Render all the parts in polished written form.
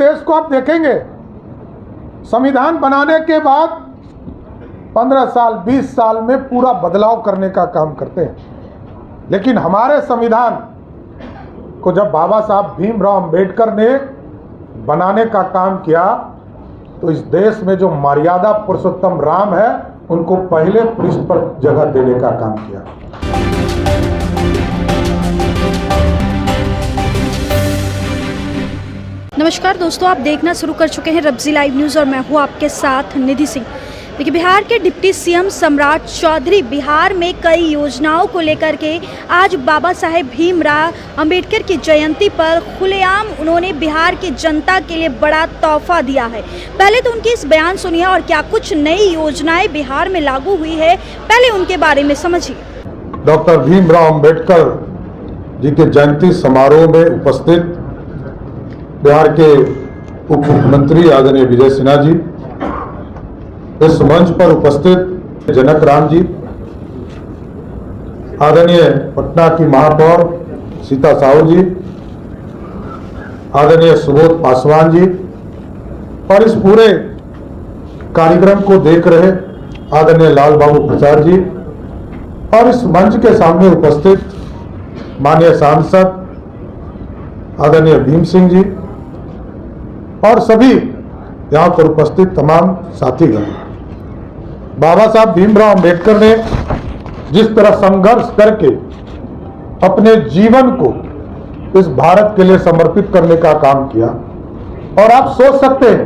देश को आप देखेंगे, संविधान बनाने के बाद 15 साल 20 साल में पूरा बदलाव करने का काम करते हैं, लेकिन हमारे संविधान को जब बाबा साहब भीमराव अंबेडकर ने बनाने का काम किया तो इस देश में जो मर्यादा पुरुषोत्तम राम है उनको पहले पृष्ठ पर जगह देने का काम किया। नमस्कार दोस्तों, आप देखना शुरू कर चुके हैं रब्जी लाइव न्यूज़ और मैं हूं आपके साथ निधि सिंह। देखिए, बिहार के डिप्टी सीएम सम्राट चौधरी बिहार में कई योजनाओं को लेकर के आज बाबा साहेब भीमराव अंबेडकर की जयंती पर खुलेआम उन्होंने बिहार की जनता के लिए बड़ा तोहफा दिया है। पहले तो उनकी इस बयान सुनिए और क्या कुछ नई योजनाएं बिहार में लागू हुई है, पहले उनके बारे में समझिए। डॉक्टर भीमराव अंबेडकर जी के जयंती समारोह में उपस्थित बिहार के उप मुख्यमंत्री आदरणीय विजय सिन्हा जी, इस मंच पर उपस्थित जनक राम जी, आदरणीय पटना की महापौर सीता साहू जी, आदरणीय सुबोध पासवान जी और इस पूरे कार्यक्रम को देख रहे आदरणीय लाल बाबू प्रसाद जी और इस मंच के सामने उपस्थित माननीय सांसद आदरणीय भीम सिंह जी और सभी यहाँ पर उपस्थित तमाम साथीगण, बाबा साहब भीमराव अंबेडकर ने जिस तरह संघर्ष करके अपने जीवन को इस भारत के लिए समर्पित करने का काम किया, और आप सोच सकते हैं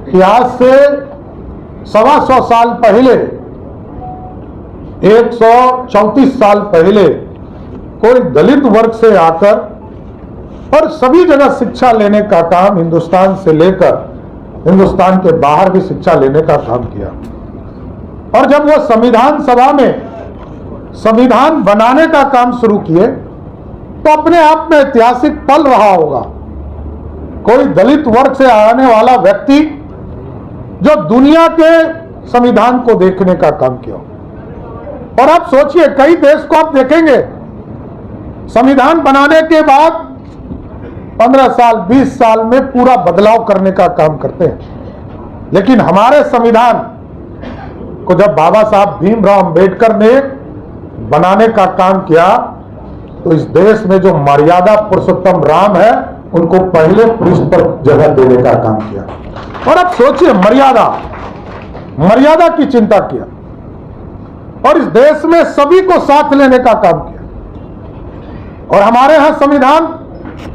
कि आज से 125 साल पहले, 134 साल पहले कोई दलित वर्ग से आकर और सभी जगह शिक्षा लेने का काम, हिंदुस्तान से लेकर हिंदुस्तान के बाहर भी शिक्षा लेने का काम किया, और जब वो संविधान सभा में संविधान बनाने का काम शुरू किए तो अपने आप में ऐतिहासिक पल रहा होगा। कोई दलित वर्ग से आने वाला व्यक्ति जो दुनिया के संविधान को देखने का काम किया, और आप सोचिए कई देश को आप देखेंगे संविधान बनाने के बाद 15 साल 20 साल में पूरा बदलाव करने का काम करते हैं, लेकिन हमारे संविधान को जब बाबा साहब भीमराव अंबेडकर ने बनाने का काम किया तो इस देश में जो मर्यादा पुरुषोत्तम राम है उनको पहले पृष्ठ पर जगह देने का काम किया। और अब सोचिए, मर्यादा की चिंता किया और इस देश में सभी को साथ लेने का काम किया। और हमारे यहां संविधान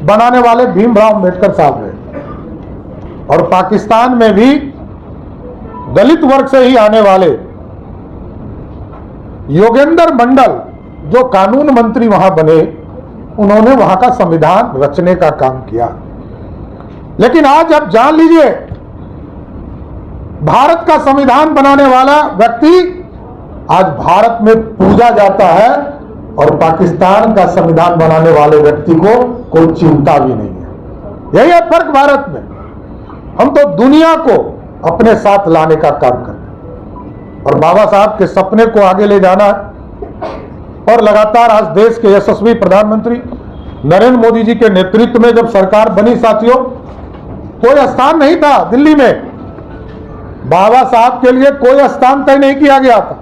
बनाने वाले भीमराव अंबेडकर साहब हैं, और पाकिस्तान में भी दलित वर्ग से ही आने वाले योगेंद्र मंडल जो कानून मंत्री वहां बने, उन्होंने वहां का संविधान रचने का काम किया। लेकिन आज आप जान लीजिए, भारत का संविधान बनाने वाला व्यक्ति आज भारत में पूजा जाता है और पाकिस्तान का संविधान बनाने वाले व्यक्ति को कोई चिंता भी नहीं है। यही है फर्क भारत में। हम तो दुनिया को अपने साथ लाने का काम करते हैं और बाबा साहब के सपने को आगे ले जाना है। और लगातार आज देश के यशस्वी प्रधानमंत्री नरेंद्र मोदी जी के नेतृत्व में जब सरकार बनी, साथियों, कोई स्थान नहीं था दिल्ली में, बाबा साहब के लिए कोई स्थान तय नहीं किया गया था,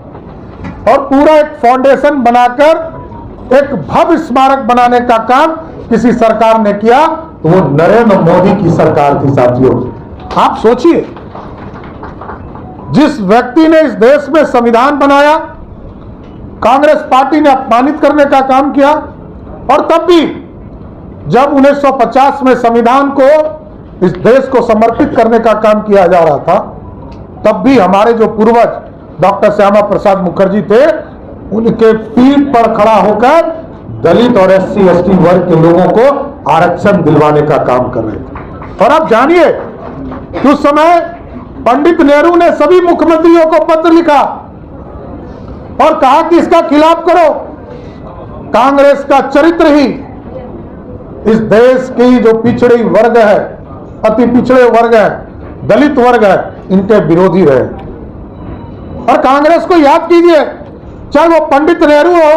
और पूरा एक फाउंडेशन बनाकर एक भव्य स्मारक बनाने का काम किसी सरकार ने किया तो वो नरेंद्र मोदी की सरकार थी। साथियों, आप सोचिए, जिस व्यक्ति ने इस देश में संविधान बनाया, कांग्रेस पार्टी ने अपमानित करने का काम किया, और तब भी जब 1950 में संविधान को इस देश को समर्पित करने का काम किया जा रहा था, तब भी हमारे जो पूर्वज डॉक्टर श्यामा प्रसाद मुखर्जी थे, उनके पीठ पर खड़ा होकर दलित और SC ST वर्ग के लोगों को आरक्षण दिलवाने का काम कर रहे थे। और आप जानिए कि उस समय पंडित नेहरू ने सभी मुख्यमंत्रियों को पत्र लिखा और कहा कि इसका खिलाफ करो। कांग्रेस का चरित्र ही इस देश की जो पिछड़ी वर्ग है, अति पिछड़े वर्ग है, दलित वर्ग है, इनके विरोधी रहे। और कांग्रेस को याद कीजिए, चाहे वो पंडित नेहरू हो,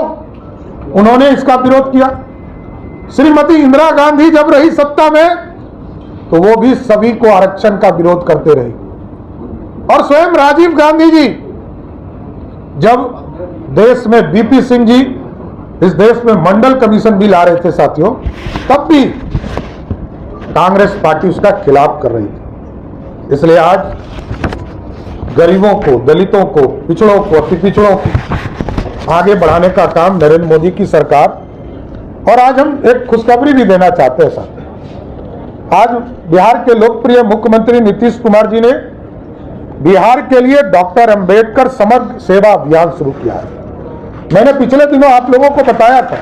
उन्होंने इसका विरोध किया। श्रीमती इंदिरा गांधी जब रही सत्ता में तो वो भी सभी को आरक्षण का विरोध करते रहे। और स्वयं राजीव गांधी जी जब देश में बीपी सिंह जी इस देश में मंडल कमीशन भी ला रहे थे साथियों, तब भी कांग्रेस पार्टी उसका खिलाफ कर रही थी। इसलिए आज गरीबों को, दलितों को, पिछड़ों को, अति पिछड़ों को आगे बढ़ाने का काम नरेंद्र मोदी की सरकार। और आज हम एक खुशखबरी भी देना चाहते हैं साथ। आज बिहार के लोकप्रिय मुख्यमंत्री नीतीश कुमार जी ने बिहार के लिए डॉक्टर अंबेडकर समग्र सेवा अभियान शुरू किया है। मैंने पिछले दिनों आप लोगों को बताया था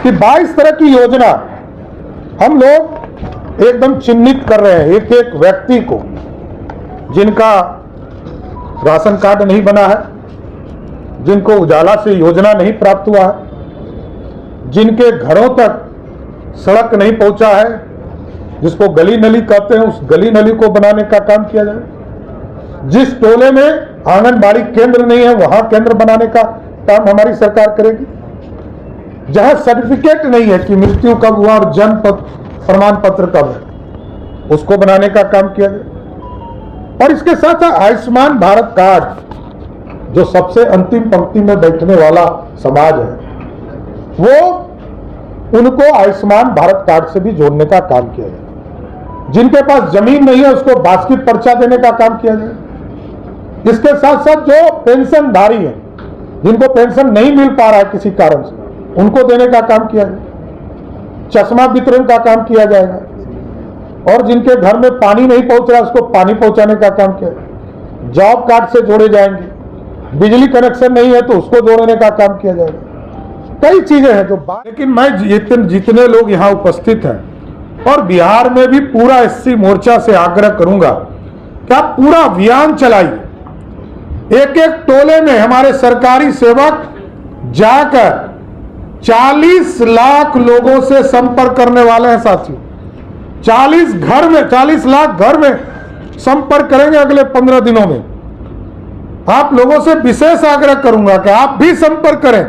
कि 22 तरह की योजना हम लोग एकदम चिन्हित कर रहे हैं, एक एक व्यक्ति को जिनका राशन कार्ड नहीं बना है, जिनको उजाला से योजना नहीं प्राप्त हुआ है, जिनके घरों तक सड़क नहीं पहुंचा है, जिसको गली नली कहते हैं, उस गली नली को बनाने का काम किया जाए। जिस टोले में आंगनबाड़ी केंद्र नहीं है वहां केंद्र बनाने का काम हमारी सरकार करेगी। जहां सर्टिफिकेट नहीं है कि मृत्यु कब हुआ और जन्म प्रमाण पत्र कब है, उसको बनाने का काम किया जाए। और इसके साथ साथ आयुष्मान भारत कार्ड, जो सबसे अंतिम पंक्ति में बैठने वाला समाज है, वो उनको आयुष्मान भारत कार्ड से भी जोड़ने का काम किया जाए। जिनके पास जमीन नहीं है उसको बास्केट पर्चा देने का काम किया जाए। इसके साथ साथ जो पेंशनधारी है, जिनको पेंशन नहीं मिल पा रहा है किसी कारण से, उनको देने का काम किया जाए। चश्मा वितरण का काम किया जाएगा। और जिनके घर में पानी नहीं पहुंच रहा उसको पानी पहुंचाने का काम किया जाएगा। जॉब कार्ड से जोड़े जाएंगे। बिजली कनेक्शन नहीं है तो उसको जोड़ने का काम किया जाएगा। कई चीजें हैं जो लेकिन मैं जितने लोग यहाँ उपस्थित हैं और बिहार में भी पूरा एससी मोर्चा से आग्रह करूंगा कि आप पूरा अभियान चलाइए। एक एक टोले में हमारे सरकारी सेवक जाकर 40 लाख लोगों से संपर्क करने वाले हैं साथियों। 40 लाख घर में संपर्क करेंगे अगले 15 दिनों में। आप लोगों से विशेष आग्रह करूंगा कि आप भी संपर्क करें।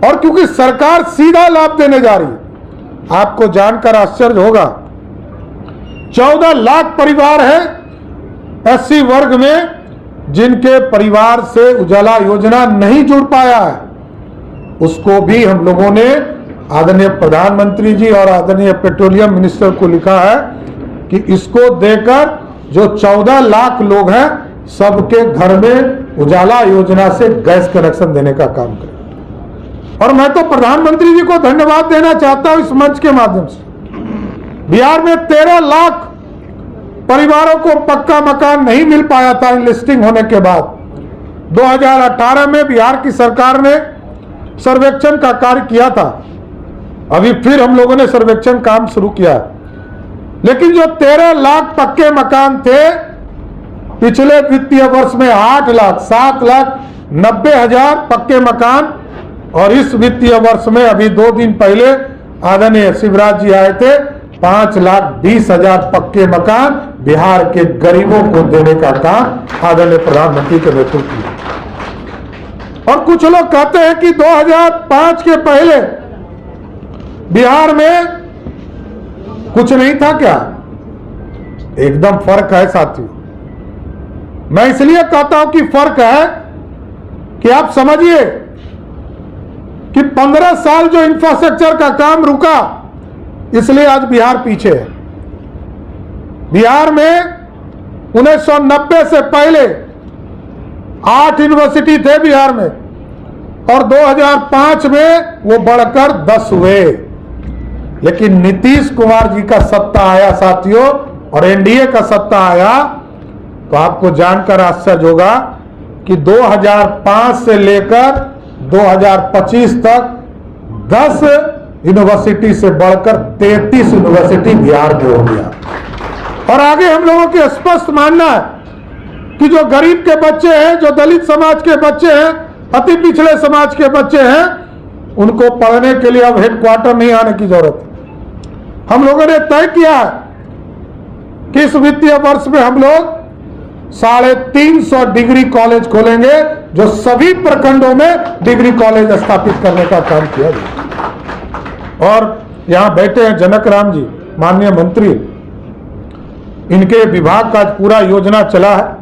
और क्योंकि सरकार सीधा लाभ देने जा रही है, आपको जानकर आश्चर्य होगा, 14 लाख परिवार है एससी वर्ग में जिनके परिवार से उजाला योजना नहीं जुड़ पाया है। उसको भी हम लोगों ने आदरणीय प्रधानमंत्री जी और आदरणीय पेट्रोलियम मिनिस्टर को लिखा है कि इसको देकर जो 14 लाख लोग हैं सबके घर में उजाला योजना से गैस कनेक्शन देने का काम करें। और मैं तो प्रधानमंत्री जी को धन्यवाद देना चाहता हूं इस मंच के माध्यम से। बिहार में 13 लाख परिवारों को पक्का मकान नहीं मिल पाया था लिस्टिंग होने के बाद। 2018 में बिहार की सरकार ने सर्वेक्षण का कार्य किया था। अभी फिर हम लोगों ने सर्वेक्षण काम शुरू किया है। लेकिन जो 13 लाख पक्के मकान थे, पिछले वित्तीय वर्ष में 8,07,90,000 पक्के मकान, और इस वित्तीय वर्ष में अभी 2 दिन पहले आदरणीय शिवराज जी आए थे, 5,20,000 पक्के मकान बिहार के गरीबों को देने का काम आदरणीय प्रधानमंत्री के नेतृत्व में। और कुछ लोग कहते हैं कि 2005 के पहले बिहार में कुछ नहीं था क्या? एकदम फर्क है साथियों। मैं इसलिए कहता हूं कि फर्क है कि आप समझिए कि 15 साल जो इंफ्रास्ट्रक्चर का काम रुका, इसलिए आज बिहार पीछे है। बिहार में 1990 से पहले 8 यूनिवर्सिटी थे बिहार में, और 2005 में वो बढ़कर 10 हुए। लेकिन नीतीश कुमार जी का सत्ता आया साथियों, और एनडीए का सत्ता आया, तो आपको जानकर आश्चर्य होगा कि 2005 से लेकर 2025 तक 10 यूनिवर्सिटी से बढ़कर 33 यूनिवर्सिटी बिहार में हो गया। और आगे हम लोगों की स्पष्ट मानना है कि जो गरीब के बच्चे हैं, जो दलित समाज के बच्चे हैं, अति पिछड़े समाज के बच्चे हैं, उनको पढ़ने के लिए अब हेडक्वार्टर नहीं आने की जरूरत है। हम लोगों ने तय किया है कि इस वित्तीय वर्ष में हम लोग 350 डिग्री कॉलेज खोलेंगे, जो सभी प्रखंडों में डिग्री कॉलेज स्थापित करने का काम किया जाए। और यहां बैठे हैं जनक राम जी, माननीय मंत्री, इनके विभाग का पूरा योजना चला है।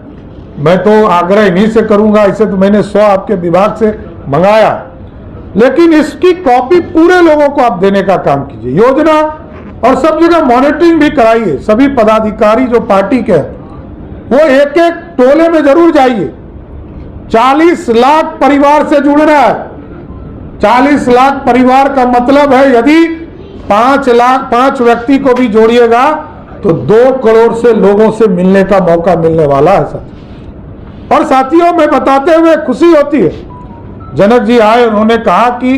मैं तो आग्रह इन्हीं से करूंगा, इसे तो मैंने 100 आपके विभाग से मंगाया, लेकिन इसकी कॉपी पूरे लोगों को आप देने का काम कीजिए। योजना और सब जगह मॉनिटरिंग भी कराइए। सभी पदाधिकारी जो पार्टी के वो एक एक टोले में जरूर जाइए। 40 लाख परिवार से जुड़ना है। 40 लाख परिवार का मतलब है यदि 5 व्यक्ति को भी जोड़िएगा तो 2 करोड़ से लोगों से मिलने का मौका मिलने वाला है साथ। और साथियों, में बताते हुए खुशी होती है, जनक जी आए, उन्होंने कहा कि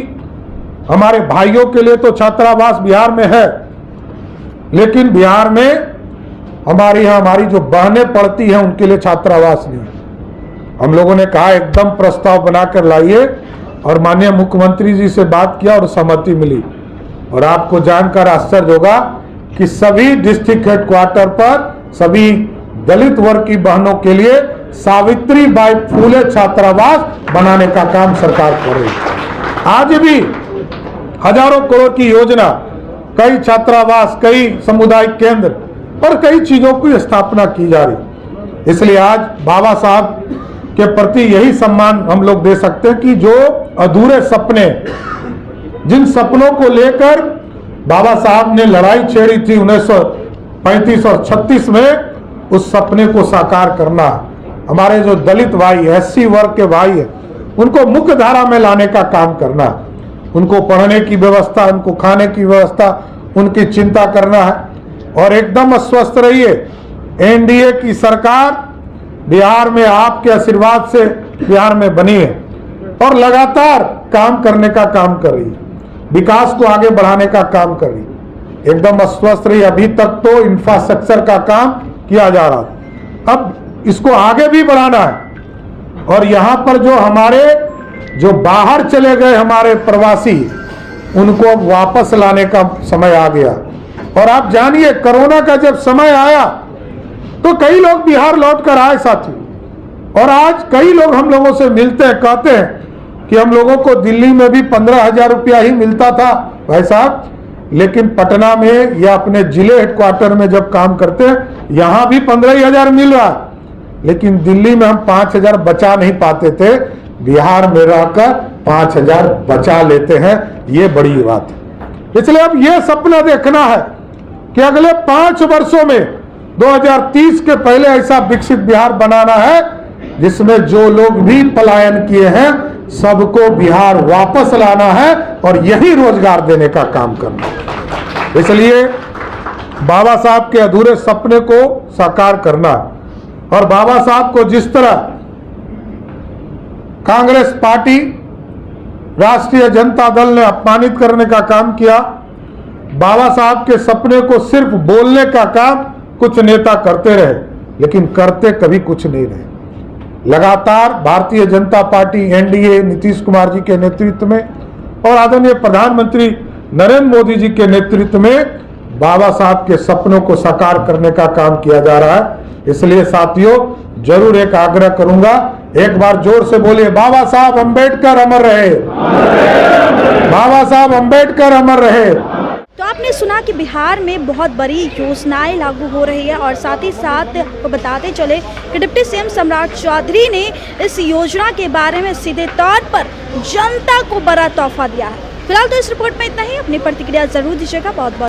हमारे भाइयों के लिए तो छात्रावास बिहार में है, लेकिन बिहार में हमारी जो बहनें पढ़ती हैं उनके लिए छात्रावास नहीं है। हम लोगों ने कहा एकदम प्रस्ताव बनाकर लाइए, और माननीय मुख्यमंत्री जी से बात किया और सहमति मिली। और आपको जानकर आश्चर्य होगा कि सभी डिस्ट्रिक्ट हेडक्वार्टर पर सभी दलित वर्ग की बहनों के लिए सावित्रीबाई फूले छात्रावास बनाने का काम सरकार कर रही है। आज भी हजारों करोड़ की योजना, कई छात्रावास, कई सामुदायिक केंद्र और कई चीजों की स्थापना की जा रही। इसलिए आज बाबा साहब के प्रति यही सम्मान हम लोग दे सकते हैं कि जो अधूरे सपने, जिन सपनों को लेकर बाबा साहब ने लड़ाई छेड़ी थी 1935 और 36 में, उस सपने को साकार करना। हमारे जो दलित भाई, एससी वर्ग के भाई है, उनको मुख्य धारा में लाने का काम करना, उनको पढ़ने की व्यवस्था, उनको खाने की व्यवस्था, उनकी चिंता करना है। और एकदम अस्वस्थ रहिए, एनडीए की सरकार बिहार में आपके आशीर्वाद से बिहार में बनी है और लगातार काम करने का काम कर रही है, विकास को आगे बढ़ाने का काम कर रही है। एकदम अस्वस्थ रही। अभी तक तो इंफ्रास्ट्रक्चर का काम किया जा रहा था, अब इसको आगे भी बढ़ाना है। और यहाँ पर जो बाहर चले गए हमारे प्रवासी, उनको अब वापस लाने का समय आ गया। और आप जानिए, कोरोना का जब समय आया तो कई लोग बिहार लौट कर आए साथी, और आज कई लोग हम लोगों से मिलते हैं, कहते हैं कि हम लोगों को दिल्ली में भी 15,000 रुपया ही मिलता था भाई साहब, लेकिन पटना में या अपने जिले हेडक्वार्टर में जब काम करते हैं यहां भी 15,000 मिल रहा, लेकिन दिल्ली में हम 5,000 बचा नहीं पाते थे, बिहार में रहकर 5,000 बचा लेते हैं। ये बड़ी बात है। इसलिए अब ये सपना देखना है कि अगले 5 वर्षों में 2030 के पहले ऐसा विकसित बिहार बनाना है जिसमें जो लोग भी पलायन किए हैं सबको बिहार वापस लाना है और यही रोजगार देने का काम करना है। इसलिए बाबा साहब के अधूरे सपने को साकार करना, और बाबा साहब को जिस तरह कांग्रेस पार्टी, राष्ट्रीय जनता दल ने अपमानित करने का काम किया, बाबा साहब के सपने को सिर्फ बोलने का काम कुछ नेता करते रहे, लेकिन करते कभी कुछ नहीं रहे। लगातार भारतीय जनता पार्टी, एनडीए, नीतीश कुमार जी के नेतृत्व में और आदरणीय प्रधानमंत्री नरेंद्र मोदी जी के नेतृत्व में बाबा साहब के सपनों को साकार करने का काम किया जा रहा है। इसलिए साथियों, जरूर एक आग्रह करूंगा, एक बार जोर से बोलिए, बाबा साहब अम्बेडकर अमर रहे, बाबा साहब अम्बेडकर अमर रहे। तो आपने सुना कि बिहार में बहुत बड़ी योजनाएं लागू हो रही है, और साथ ही साथ आपको बताते चले कि डिप्टी सीएम सम्राट चौधरी ने इस योजना के बारे में सीधे तौर पर जनता को बड़ा तोहफा दिया है। फिलहाल तो इस रिपोर्ट में इतना ही। अपनी प्रतिक्रिया जरूर दीजिएगा। बहुत बहुत